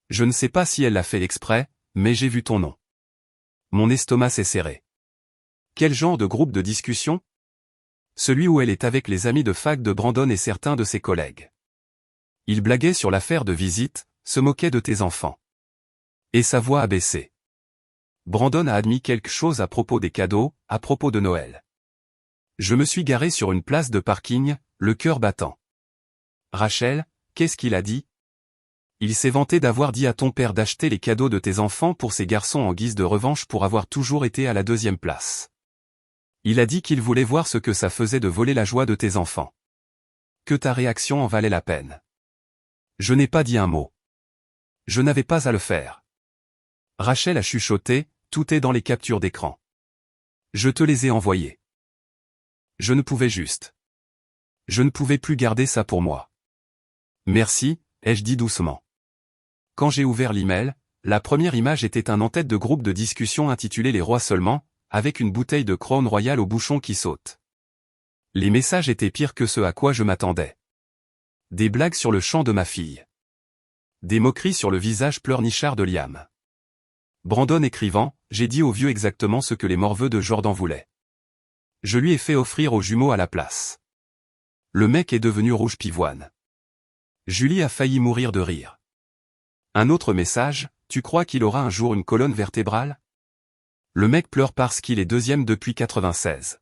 Je ne sais pas si elle l'a fait exprès, mais j'ai vu ton nom. Mon estomac s'est serré. Quel genre de groupe de discussion ? Celui où elle est avec les amis de fac de Brandon et certains de ses collègues. Ils blaguaient sur l'affaire de visite, se moquaient de tes enfants. Et sa voix a baissé. Brandon a admis quelque chose à propos des cadeaux, à propos de Noël. Je me suis garé sur une place de parking, le cœur battant. Rachel, qu'est-ce qu'il a dit ? Il s'est vanté d'avoir dit à ton père d'acheter les cadeaux de tes enfants pour ses garçons en guise de revanche pour avoir toujours été à la 2e place. Il a dit qu'il voulait voir ce que ça faisait de voler la joie de tes enfants. Que ta réaction en valait la peine. Je n'ai pas dit un mot. Je n'avais pas à le faire. Rachel a chuchoté, tout est dans les captures d'écran. Je te les ai envoyées. Je ne pouvais juste. Je ne pouvais plus garder ça pour moi. Merci, ai-je dit doucement. Quand j'ai ouvert l'email, la première image était un en-tête de groupe de discussion intitulé Les Rois seulement, avec une bouteille de Crown Royal au bouchon qui saute. Les messages étaient pires que ce à quoi je m'attendais. Des blagues sur le chant de ma fille. Des moqueries sur le visage pleurnichard de Liam. Brandon écrivant, j'ai dit au vieux exactement ce que les morveux de Jordan voulaient. Je lui ai fait offrir aux jumeaux à la place. Le mec est devenu rouge pivoine. Julie a failli mourir de rire. Un autre message, tu crois qu'il aura un jour une colonne vertébrale? Le mec pleure parce qu'il est deuxième depuis 96.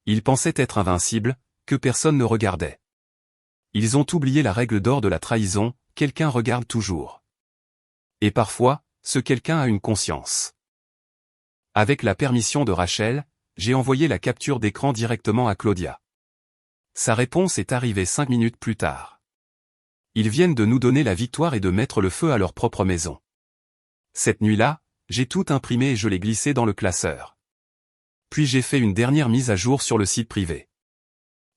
Il pensait être invincible, que personne ne regardait. Ils ont oublié la règle d'or de la trahison, quelqu'un regarde toujours. Et parfois, ce quelqu'un a une conscience. Avec la permission de Rachel, j'ai envoyé la capture d'écran directement à Claudia. Sa réponse est arrivée 5 minutes plus tard. Ils viennent de nous donner la victoire et de mettre le feu à leur propre maison. Cette nuit-là, j'ai tout imprimé et je l'ai glissé dans le classeur. Puis j'ai fait une dernière mise à jour sur le site privé.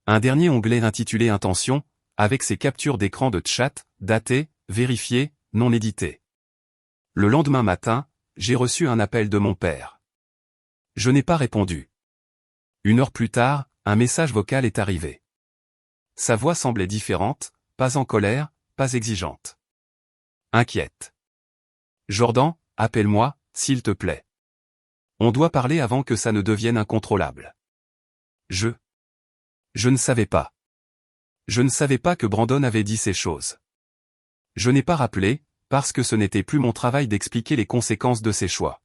Un dernier onglet intitulé Intention, avec ses captures d'écran de chat, datées, vérifiées, non éditées. Le lendemain matin, j'ai reçu un appel de mon père. Je n'ai pas répondu. 1 heure plus tard, un message vocal est arrivé. Sa voix semblait différente, pas en colère, pas exigeante. Inquiète. Jordan, appelle-moi, s'il te plaît. On doit parler avant que ça ne devienne incontrôlable. Je ne savais pas. Je ne savais pas que Brandon avait dit ces choses. Je n'ai pas rappelé, parce que ce n'était plus mon travail d'expliquer les conséquences de ses choix.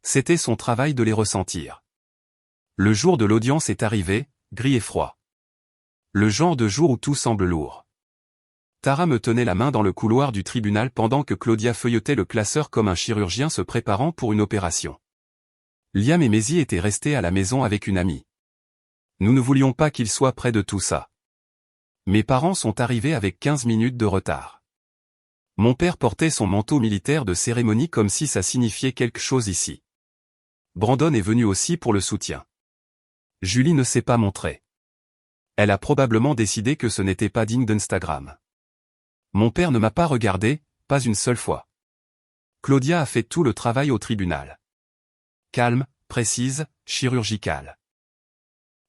C'était son travail de les ressentir. Le jour de l'audience est arrivé, gris et froid. Le genre de jour où tout semble lourd. Tara me tenait la main dans le couloir du tribunal pendant que Claudia feuilletait le classeur comme un chirurgien se préparant pour une opération. Liam et Maisie étaient restés à la maison avec une amie. Nous ne voulions pas qu'ils soient près de tout ça. Mes parents sont arrivés avec 15 minutes de retard. Mon père portait son manteau militaire de cérémonie comme si ça signifiait quelque chose ici. Brandon est venu aussi pour le soutien. Julie ne s'est pas montrée. Elle a probablement décidé que ce n'était pas digne d'Instagram. Mon père ne m'a pas regardé, pas une seule fois. Claudia a fait tout le travail au tribunal. Calme, précise, chirurgicale.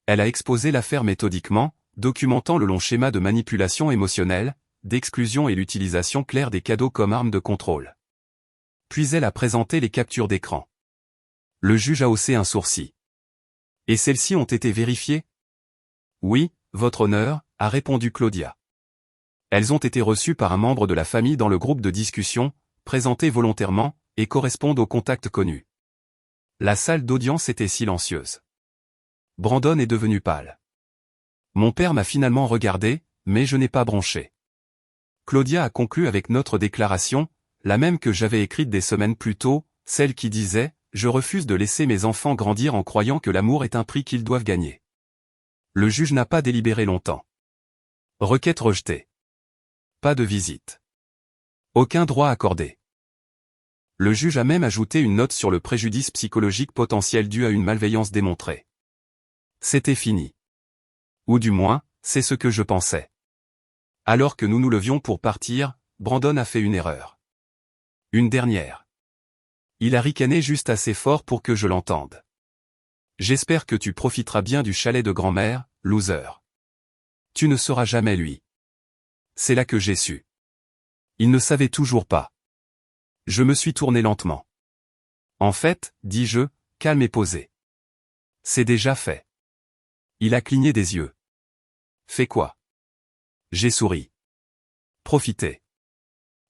Elle a exposé l'affaire méthodiquement, documentant le long schéma de manipulation émotionnelle, d'exclusion et l'utilisation claire des cadeaux comme arme de contrôle. Puis elle a présenté les captures d'écran. Le juge a haussé un sourcil. Et celles-ci ont été vérifiées? Oui, votre honneur, a répondu Claudia. Elles ont été reçues par un membre de la famille dans le groupe de discussion, présentées volontairement, et correspondent au contact connu. La salle d'audience était silencieuse. Brandon est devenu pâle. Mon père m'a finalement regardé, mais je n'ai pas bronché. Claudia a conclu avec notre déclaration, la même que j'avais écrite des semaines plus tôt, celle qui disait « Je refuse de laisser mes enfants grandir en croyant que l'amour est un prix qu'ils doivent gagner ». Le juge n'a pas délibéré longtemps. Requête rejetée. Pas de visite. Aucun droit accordé. Le juge a même ajouté une note sur le préjudice psychologique potentiel dû à une malveillance démontrée. C'était fini. Ou du moins, c'est ce que je pensais. Alors que nous nous levions pour partir, Brandon a fait une erreur. Une dernière. Il a ricané juste assez fort pour que je l'entende. J'espère que tu profiteras bien du chalet de grand-mère, loser. Tu ne seras jamais lui. C'est là que j'ai su. Il ne savait toujours pas. Je me suis tourné lentement. En fait, dis-je, calme et posé. C'est déjà fait. Il a cligné des yeux. Fais quoi? J'ai souri. Profitez.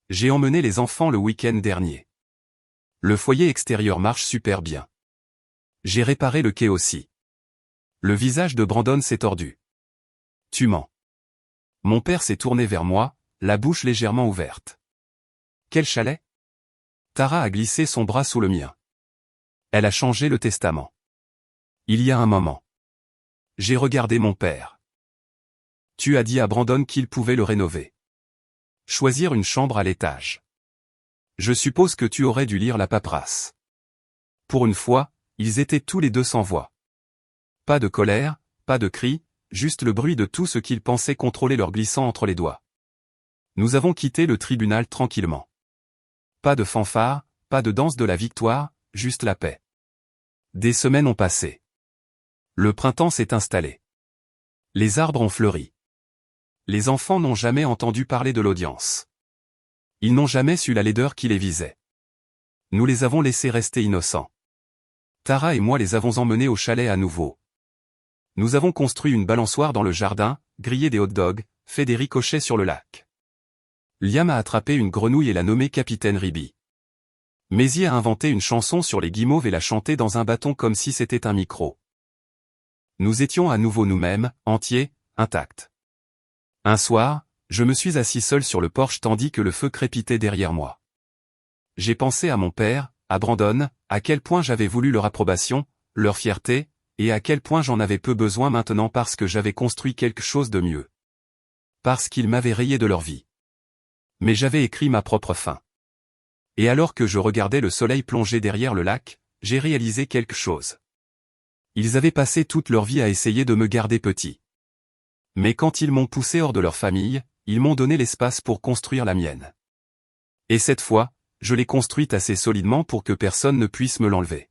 J'ai emmené les enfants le week-end dernier. Le foyer extérieur marche super bien. J'ai réparé le quai aussi. Le visage de Brandon s'est tordu. Tu mens. Mon père s'est tourné vers moi, la bouche légèrement ouverte. Quel chalet? Tara a glissé son bras sous le mien. Elle a changé le testament. Il y a un moment. J'ai regardé mon père. Tu as dit à Brandon qu'il pouvait le rénover. Choisir une chambre à l'étage. Je suppose que tu aurais dû lire la paperasse. Pour une fois, ils étaient tous les deux sans voix. Pas de colère, pas de cris, juste le bruit de tout ce qu'ils pensaient contrôler leur glissant entre les doigts. Nous avons quitté le tribunal tranquillement. Pas de fanfare, pas de danse de la victoire, juste la paix. Des semaines ont passé. Le printemps s'est installé. Les arbres ont fleuri. Les enfants n'ont jamais entendu parler de l'audience. Ils n'ont jamais su la laideur qui les visait. Nous les avons laissés rester innocents. Tara et moi les avons emmenés au chalet à nouveau. Nous avons construit une balançoire dans le jardin, grillé des hot-dogs, fait des ricochets sur le lac. Liam a attrapé une grenouille et l'a nommée Capitaine Ribi. Maisie a inventé une chanson sur les guimauves et l'a chantée dans un bâton comme si c'était un micro. Nous étions à nouveau nous-mêmes, entiers, intacts. Un soir, je me suis assis seul sur le porche tandis que le feu crépitait derrière moi. J'ai pensé à mon père, à Brandon, à quel point j'avais voulu leur approbation, leur fierté, et à quel point j'en avais peu besoin maintenant parce que j'avais construit quelque chose de mieux. Parce qu'ils m'avaient rayé de leur vie. Mais j'avais écrit ma propre fin. Et alors que je regardais le soleil plonger derrière le lac, j'ai réalisé quelque chose. Ils avaient passé toute leur vie à essayer de me garder petit. Mais quand ils m'ont poussé hors de leur famille, ils m'ont donné l'espace pour construire la mienne. Et cette fois, je l'ai construite assez solidement pour que personne ne puisse me l'enlever.